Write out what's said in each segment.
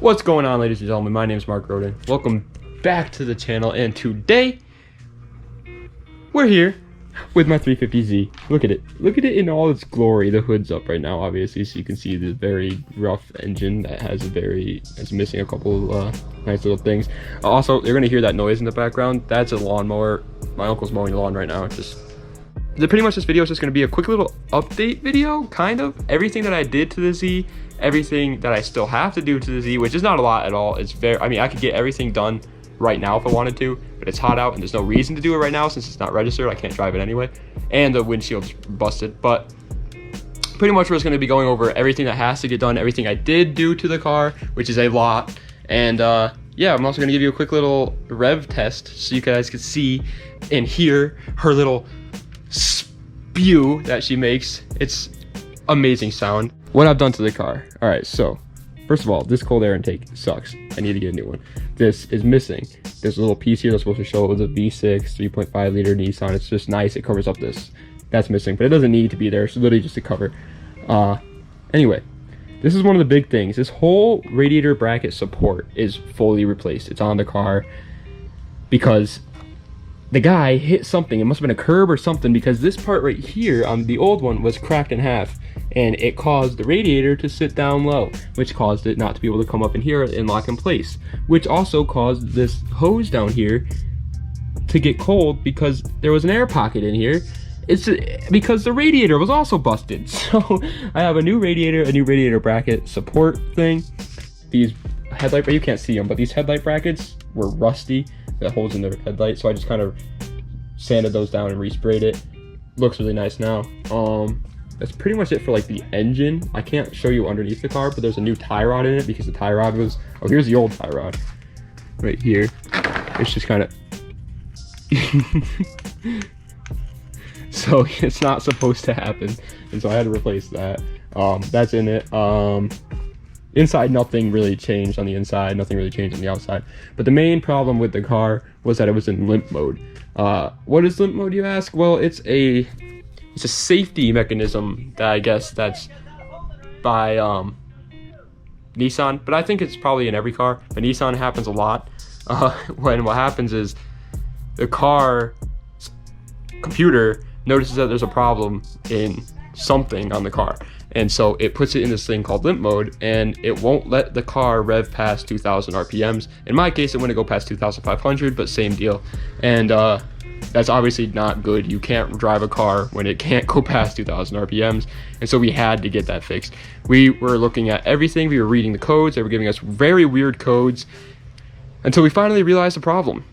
What's going on, ladies and gentlemen? My name is Mark Roden. Welcome back to the channel, and today we're here with my 350Z. Look at it. Look at it in all its glory. The hood's up right now, obviously, so you can see the very rough engine that is missing a couple nice little things. Also, you're gonna hear that noise in the background. That's a lawnmower. My uncle's mowing the lawn right now. Pretty much this video is just gonna be a quick little update video, kind of. Everything that I did to the Z, everything that I still have to do to the Z, which is not a lot at all. I could get everything done right now if I wanted to, but it's hot out and there's no reason to do it right now since it's not registered. I can't drive it anyway, and the windshield's busted. But pretty much we're just going to be going over everything that has to get done, everything I did do to the car, which is a lot. And yeah, I'm also going to give you a quick little rev test so you guys can see and hear her little spew that she makes. It's amazing sound. What I've done to the car. All right, so first of all, this cold air intake sucks. I need to get a new one. This is missing. There's a little piece here that's supposed to show it was a V6 3.5 liter Nissan. It's just nice. It covers up this. That's missing, but it doesn't need to be there. It's literally just a cover. Anyway, this is one of the big things. This whole radiator bracket support is fully replaced. It's on the car because the guy hit something. It must have been a curb or something, because this part right here on the old one was cracked in half, and it caused the radiator to sit down low, which caused it not to be able to come up in here and lock in place, which also caused this hose down here to get cold because there was an air pocket in here. It's because the radiator was also busted. So I have a new radiator bracket support thing. These headlight, you can't see them, but these headlight brackets were rusty, the holes in the headlight, so I just kind of sanded those down and resprayed it. Looks really nice now. That's pretty much it for like the engine. I can't show you underneath the car, but there's a new tie rod in it because the tie rod was, oh, here's the old tie rod right here. It's just kind of so it's not supposed to happen, and so I had to replace that. That's in it. Inside, nothing really changed on the inside, nothing really changed on the outside. But the main problem with the car was that it was in limp mode. What is limp mode, you ask? Well, it's a safety mechanism that I guess that's by Nissan, but I think it's probably in every car. But Nissan happens a lot. When what happens is the car computer notices that there's a problem in something on the car, and so it puts it in this thing called limp mode, and it won't let the car rev past 2,000 RPMs. In my case, it wouldn't go past 2,500, but same deal. And that's obviously not good. You can't drive a car when it can't go past 2,000 RPMs, and so we had to get that fixed. We were looking at everything. We were reading the codes. They were giving us very weird codes until we finally realized the problem.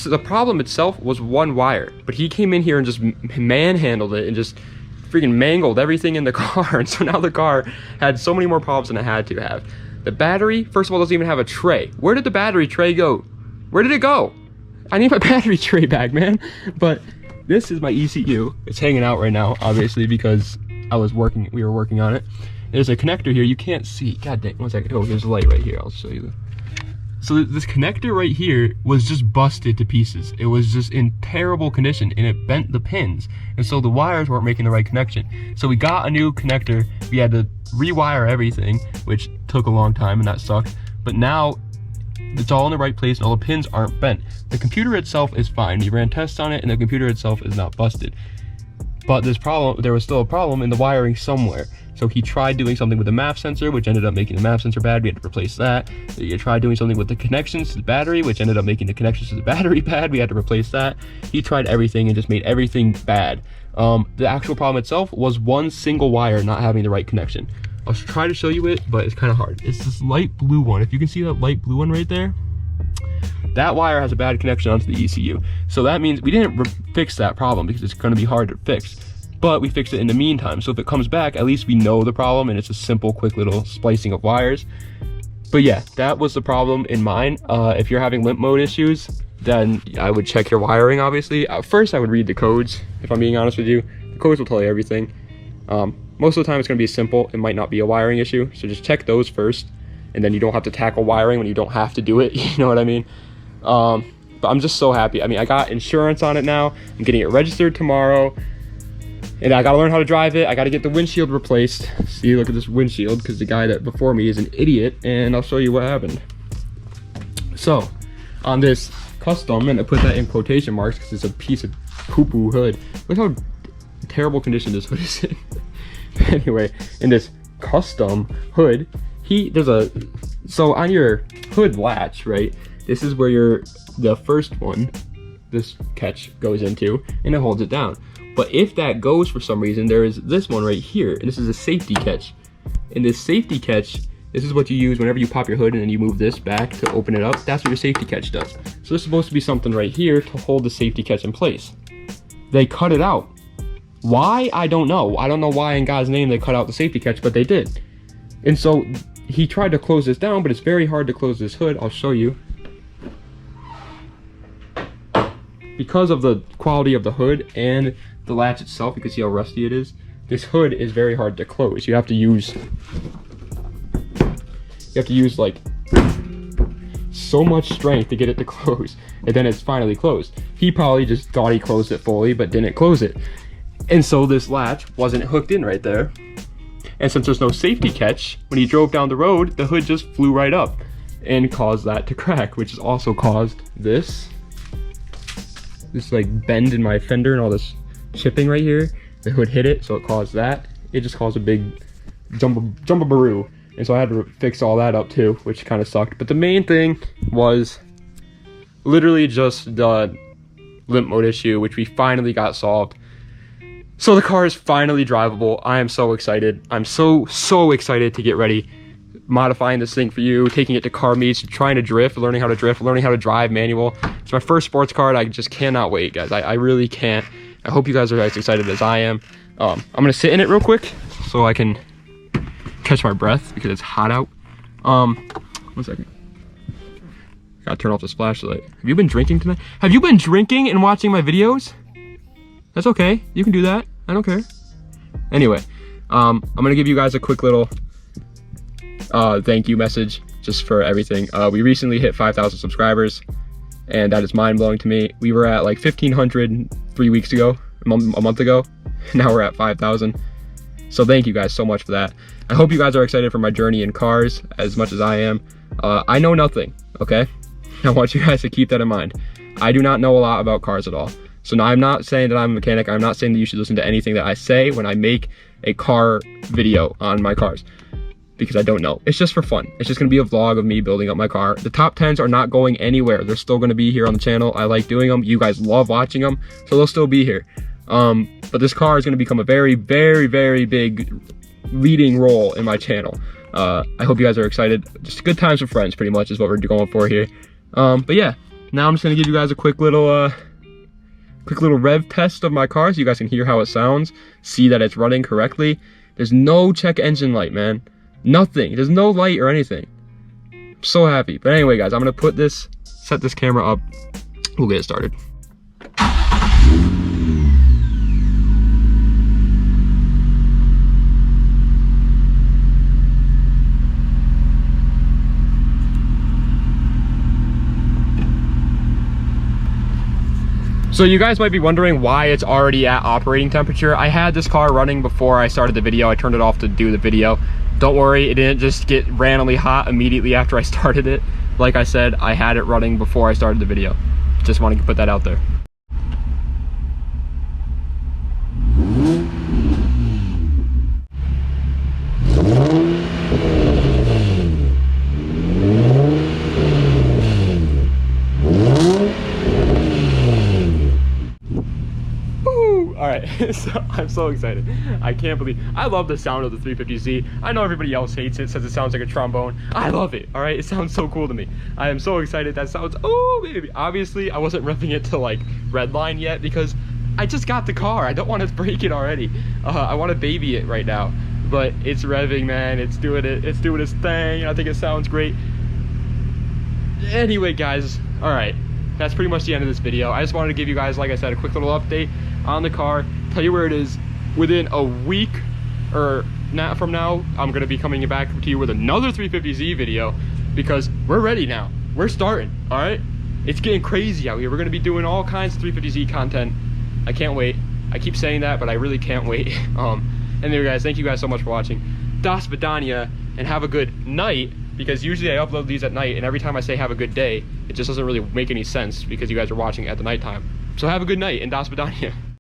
The problem itself was one wire, but he came in here and just manhandled it and just freaking mangled everything in the car. And so now the car had so many more problems than it had to have. The battery, first of all, doesn't even have a tray. Where did the battery tray go? Where did it go? I need my battery tray back, man. But this is my ECU. It's hanging out right now, obviously, because we were working on it. There's a connector here you can't see. God dang, one second. Oh, there's a light right here. I'll show you. So this connector right here was just busted to pieces. It was just in terrible condition, and it bent the pins, and so the wires weren't making the right connection. So we got a new connector. We had to rewire everything, which took a long time, and that sucked. But now it's all in the right place and all the pins aren't bent. The computer itself is fine. We ran tests on it and the computer itself is not busted. But there was still a problem in the wiring somewhere. So he tried doing something with the MAP sensor, which ended up making the MAP sensor bad. We had to replace that. He tried doing something with the connections to the battery, which ended up making the connections to the battery bad. We had to replace that. He tried everything and just made everything bad. The actual problem itself was one single wire not having the right connection. I'll try to show you it, but it's kind of hard. It's this light blue one. If you can see that light blue one right there, that wire has a bad connection onto the ECU. So that means we didn't fix that problem because it's going to be hard to fix. But we fixed it in the meantime. So if it comes back, at least we know the problem, and it's a simple, quick little splicing of wires. But yeah, that was the problem in mine. If you're having limp mode issues, then I would check your wiring, obviously. First, I would read the codes, if I'm being honest with you. The codes will tell you everything. Most of the time, it's going to be simple. It might not be a wiring issue. So just check those first, and then you don't have to tackle wiring when you don't have to do it. You know what I mean? But I'm just so happy. I mean, I got insurance on it now. I'm getting it registered tomorrow. And I gotta learn how to drive it. I gotta get the windshield replaced. See, look at this windshield, because the guy that before me is an idiot, and I'll show you what happened. So, on this custom, and I put that in quotation marks because it's a piece of poo-poo hood. Look how terrible condition this hood is in. Anyway, in this custom hood, so on your hood latch, right, this is where the first one, this catch goes into, and it holds it down. But if that goes for some reason, there is this one right here, and this is a safety catch. And this safety catch, this is what you use whenever you pop your hood and then you move this back to open it up. That's what your safety catch does. So there's supposed to be something right here to hold the safety catch in place. They cut it out. Why? I don't know. I don't know why in God's name they cut out the safety catch, but they did. And so he tried to close this down, but it's very hard to close this hood. I'll show you. Because of the quality of the hood and the latch itself, you can see how rusty it is. This hood is very hard to close. You have to use like so much strength to get it to close, and then it's finally closed. He probably just thought he closed it fully but didn't close it, and so this latch wasn't hooked in right there. And since there's no safety catch, when he drove down the road, the hood just flew right up and caused that to crack, which has also caused this like bend in my fender and all this chipping right here. The hood hit it, so it caused that. It just caused a big jumbo-baroo. And so I had to fix all that up too, which kind of sucked. But the main thing was literally just the limp mode issue, which we finally got solved. So the car is finally drivable. I am so excited. I'm so excited to get ready modifying this thing for you, taking it to car meets, trying to drift, learning how to drive manual. It's my first sports car, and I just cannot wait, guys. I really can't. I hope you guys are as excited as I am. I'm gonna sit in it real quick so I can catch my breath because it's hot out. 1 second. Gotta turn off the flashlight. Have you been drinking tonight? Have you been drinking and watching my videos? That's okay. You can do that. I don't care. Anyway, I'm gonna give you guys a quick little thank you message just for everything. We recently hit 5,000 subscribers, and that is mind-blowing to me. We were at like 1,500 3 weeks ago, a month ago. Now we're at 5,000. So thank you guys so much for that. I hope you guys are excited for my journey in cars as much as I am. I know nothing, okay? I want you guys to keep that in mind. I do not know a lot about cars at all. So now I'm not saying that I'm a mechanic. I'm not saying that you should listen to anything that I say when I make a car video on my cars, because I don't know. It's just for fun. It's just gonna be a vlog of me building up my car. The top 10s are not going anywhere. They're still gonna be here on the channel. I like doing them. You guys love watching them, so they'll still be here. But this car is gonna become a very, very, very big leading role in my channel. I hope you guys are excited. Just good times with friends, pretty much, is what we're going for here. But yeah, now I'm just gonna give you guys a quick little rev test of my car so you guys can hear how it sounds, see that it's running correctly. There's no check engine light, man. Nothing. There's no light or anything. I'm so happy. But anyway, guys, I'm gonna set this camera up. We'll get it started. So you guys might be wondering why it's already at operating temperature. I had this car running before I started the video. I turned it off to do the video. Don't worry, it didn't just get randomly hot immediately after I started it. Like I said, I had it running before I started the video. Just wanted to put that out there. Alright, so I'm so excited. I can't believe, I love the sound of the 350Z. I know everybody else hates it, says it sounds like a trombone. I love it, alright? It sounds so cool to me. I am so excited. That sounds, oh baby. Obviously, I wasn't revving it to like redline yet because I just got the car. I don't want to break it already. I want to baby it right now. But it's revving, man. It's doing its thing. I think it sounds great. Anyway, guys, alright. That's pretty much the end of this video. I just wanted to give you guys, like I said, a quick little update on the car, tell you where it is. Within a week or not from now, I'm gonna be coming back to you with another 350Z video because we're ready now. We're starting, all right? It's getting crazy out here. We're gonna be doing all kinds of 350Z content. I can't wait. I keep saying that, but I really can't wait. Anyway guys, thank you guys so much for watching. Das Vidania, and have a good night, because usually I upload these at night, and every time I say have a good day, it just doesn't really make any sense because you guys are watching at the nighttime. So have a good night, and Das Vidania.